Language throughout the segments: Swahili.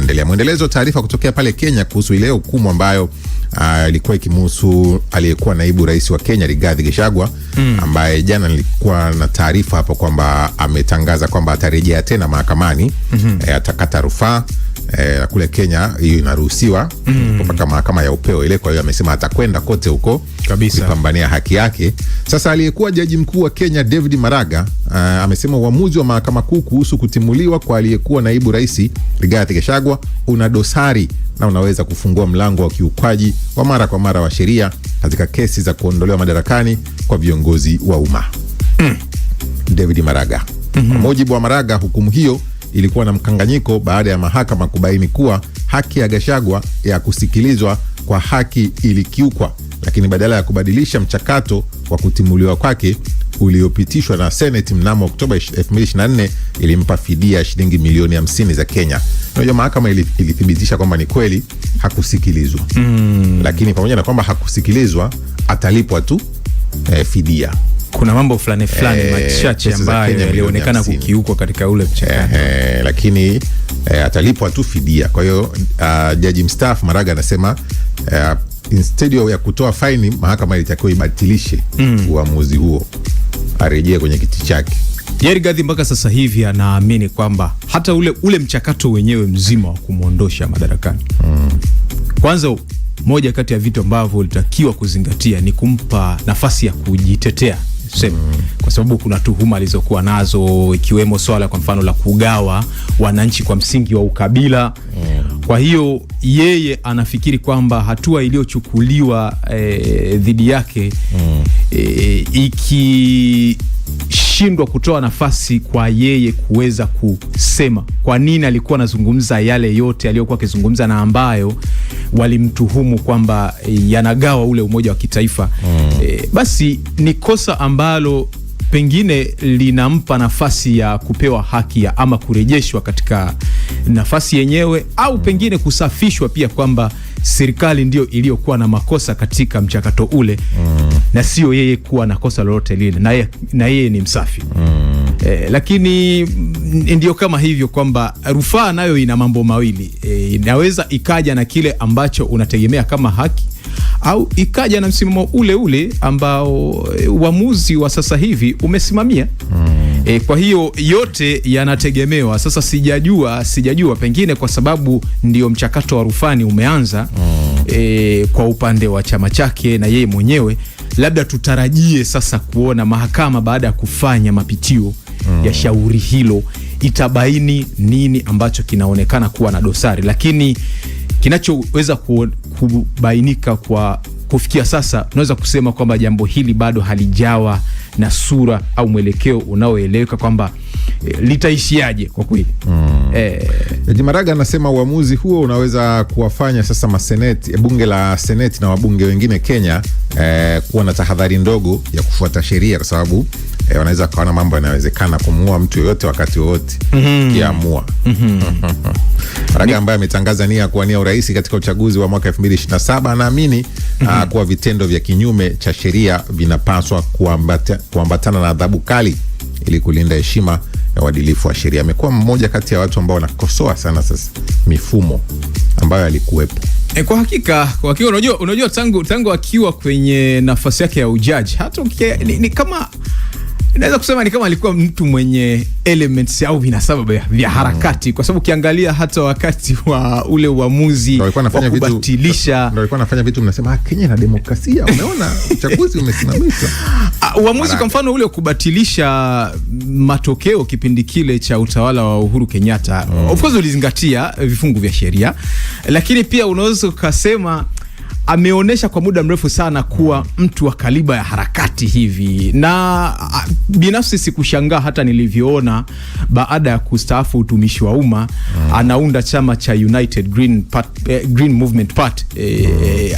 unaendelea. Mwendelezo taarifa kutokea pale Kenya kuhusu ile hukumu ambayo ilikuwa ikimhusu aliyekuwa naibu rais wa Kenya Rigathi Gachagua, ambaye jana nilikuwa na taarifa hapo kwamba ametangaza kwamba atarejea tena mahakamani, atakata rufaa. Kule Kenya hiyo inaruhusiwa mpaka mahakama ya upeo ile. Kwa hiyo amesema atakwenda kote huko kabisa kupambania haki yake. Sasa aliyekuwa jaji mkuu wa Kenya David Maraga amesema uamuzi wa mahakama kuu kuhusu kutimuliwa kwa aliyekuwa naibu rais Rigathi Gachagua una dosari na unaweza kufungua mlango wa kiukwaji wa mara kwa mara wa sheria katika kesi za kuondolewa madarakani kwa viongozi wa umma. David Maraga. Kwa mujibu wa Maraga, hukumu hiyo ilikuwa na mkanganyiko baada ya mahakama kubaini kuwa haki ya Gachagua ya kusikilizwa kwa haki ilikiukwa, lakini badala ya kubadilisha mchakato wa kutimuliwa kwake uliopitishwa na Senate mnamo Oktoba 2024 ilimpa fidia shilingi milioni 50 za Kenya. Ndio mahakama ilithibitisha kwamba ni kweli hakusikilizwa. Lakini pamoja na kwamba hakusikilizwa, atalipwa tu fidia. Kuna mambo fulani machache ambayo yalionekana kukiukwa katika ule mchakato. Lakini atalipwa tu fidia. Kwa hiyo jaji mstaafu Maraga anasema instead ya kutoa faini, mahakama ilitakiwa ibatilishe uamuzi huo, arejee kwenye kiti chake. Rigathi mpaka sasa hivi anaamini kwamba hata ule mchakato wenyewe mzima wa kumuondosha madarakani, kwanza moja kati ya vitu ambavyo ulitakiwa kuzingatia ni kumpa nafasi ya kujitetea. Kwa sababu kuna tuhuma alizokuwa nazo, ikiwemo swala kwa mfano la kugawa wananchi kwa msingi wa ukabila. Kwa hiyo yeye anafikiri kwamba hatua iliyochukuliwa dhidi yake ikishindwa kutoa nafasi kwa yeye kuweza kusema kwa nini alikuwa anazungumza yale yote aliyokuwa akizungumza na ambayo walimtuhumu kwamba yanagawa ule umoja wa kitaifa, basi ni kosa ambalo pengine linampa nafasi ya kupewa haki ya ama kurejeshwa katika nafasi yenyewe, au pengine kusafishwa pia kwamba serikali ndio iliyokuwa na makosa katika mchakato ule, na sio yeye kuwa na kosa lolote lile, na yeye ni msafi. Lakini ndio kama hivyo kwamba rufaa nayo ina mambo mawili. Inaweza ikaja na kile ambacho unategemea kama haki, au ikaja na msimamo ule ule ambao uamuzi wa sasa hivi umesimamia. Kwa hiyo yote yanategemewa. Sasa sijajua pengine kwa sababu ndio mchakato wa rufani umeanza kwa upande wa chama chake na yeye mwenyewe, labda tutarajie sasa kuona mahakama baada ya kufanya mapitio ya shauri hilo itabaini nini ambacho kinaonekana kuwa na dosari. Lakini kinachoweza kubainika kwa kufikia sasa, tunaweza kusema kwamba jambo hili bado halijawa na sura au mwelekeo unaoeleweka kwamba litaishiaje kwa kweli. Jaji Maraga anasema uamuzi huo unaweza kuwafanya sasa maseneti, bunge la seneti na wabunge wengine Kenya kuwa na tahadhari ndogo ya kufuata sheria, kwa sababu wanaweza kaona mambo yanawezekana kumuua mtu yoyote wakati wowote kiamua. Maraga ambaye ametangaza nia kuwania urais katika uchaguzi wa mwaka 2027 anaamini kuwa vitendo vya kinyume cha sheria vinapaswa kuambatana na adhabu kali ili kulinda heshima ya uadilifu wa sheria. Amekuwa mmoja kati ya watu ambao wanakosoa sana sasa mifumo ambayo alikuwepo. Kwa hakika unajua tangu akiwa kwenye nafasi yake ya ujaji, hata ni kama naweza kusema ni kama alikuwa mtu mwenye elements au vinasaba vya harakati, kwa sababu ukiangalia hata wakati wa ule uamuzi wa kubatilisha, ndio alikuwa anafanya vitu mnasema Kenya na demokrasia, umeona uchaguzi umesimamishwa. Uamuzi kwa mfano ule kubatilisha matokeo kipindi kile cha utawala wa Uhuru Kenyatta, of course ulizingatia vifungu vya sheria, lakini pia unaweza kusema ameonesha kwa muda mrefu sana kuwa mtu wa kaliba ya harakati hivi. Na binafsi sikushangaa hata nilivyoona baada ya kustaafu utumishi wa umma anaunda chama cha United Green Movement Party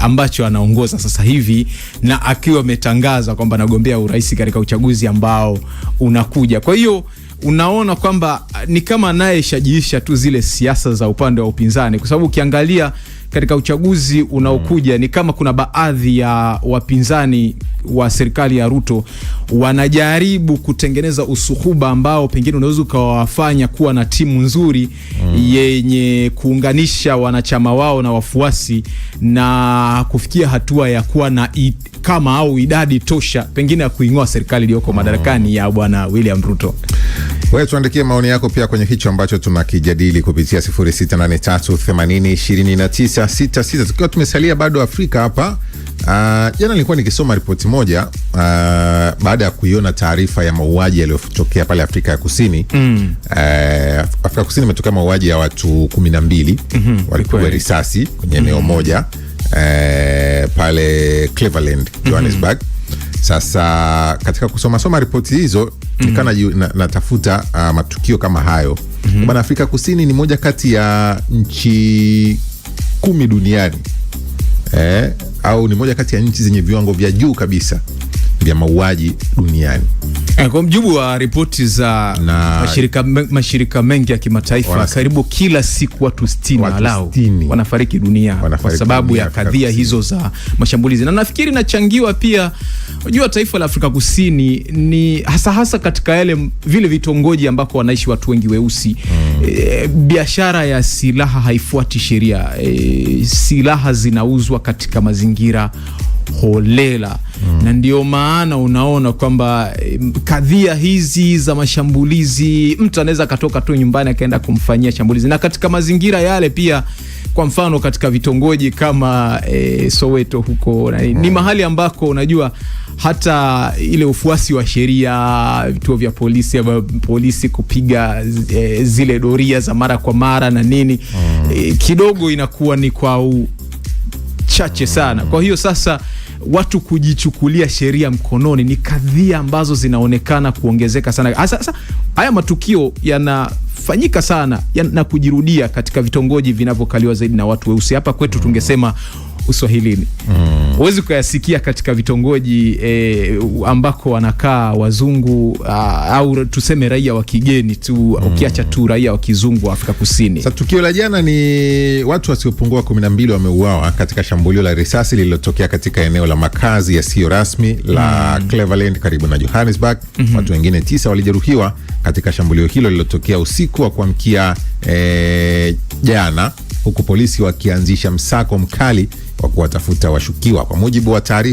ambacho anaongoza sasa hivi, na akiwa ametangaza kwamba anagombea urais katika uchaguzi ambao unakuja. Kwa hiyo unaona kwamba ni kama naye shajiisha tu zile siasa za upande wa upinzani, kwa sababu ukiangalia katika uchaguzi unaokuja ni kama kuna baadhi ya wapinzani wa serikali ya Ruto wanajaribu kutengeneza usuhuba ambao pengine unaweza ukawafanya kuwa na timu nzuri yenye kuunganisha wanachama wao na wafuasi na kufikia hatua ya kuwa na kama au idadi tosha pengine ya kuingoa serikali iliyoko madarakani ya bwana William Ruto. Wewe tuandikie maoni yako pia kwenye hicho ambacho tunakijadili kupitia 0683802966. Tukiwa tumesalia bado Afrika hapa. Jana nilikuwa nikisoma ripoti moja baada ya kuiona taarifa ya mauaji yaliyotokea pale Afrika ya Kusini. Afrika Kusini imetokea mauaji ya watu 12 walipigwa risasi kwenye eneo moja pale Cleveland, Johannesburg. Sasa katika kusoma ripoti hizo nikana natafuta matukio kama hayo. Bwana, Afrika Kusini ni moja kati ya nchi 10 duniani au ni moja kati ya nchi zenye viwango vya juu kabisa vya mauaji duniani. Kwa mjibu wa ripoti za mashirika mengi ya kimataifa, karibu kila siku watu 60 wanafariki dunia kwa sababu ya kadhia hizo za mashambulizi. Na nafikiri inachangiwa pia, unajua taifa la Afrika Kusini ni hasa katika vile vitongoji ambako wanaishi watu wengi weusi. Biashara ya silaha haifuati sheria. Silaha zinauzwa katika mazingira holela. Na ndio maana unaona kwamba kadhia hizi za mashambulizi, mtu anaweza katoka tu nyumbani akaenda kumfanyia shambulizi. Na katika mazingira yale pia, kwa mfano katika vitongoji kama Soweto huko, ni mahali ambako unajua hata ile ufuasi wa sheria, vituo vya polisi kupiga zile doria za mara kwa mara na nini, kidogo inakuwa ni kwa chache sana. Kwa hiyo sasa watu kujichukulia sheria mkononi ni kadhia ambazo zinaonekana kuongezeka sana. Sasa haya matukio yanafanyika sana na kujirudia katika vitongoji vinavyokaliwa zaidi na watu weusi. Hapa kwetu tungesema Uswahilini. Huwezi kuyasikia katika vitongoji ambako wanakaa wazungu au tuseme raia wa kigeni tu, ukiacha tu raia wa kizungu wa Afrika Kusini. Sasa tukio la jana ni watu wasiopungua 12 wameuawa katika shambulio la risasi lililotokea katika eneo la makazi yasiyo rasmi la Cleveland karibu na Johannesburg. Watu wengine 9 walijeruhiwa katika shambulio hilo lililotokea usiku wa kuamkia jana, huku polisi wakianzisha msako mkali wa kuwatafuta washukiwa. Kwa mujibu wa taarifa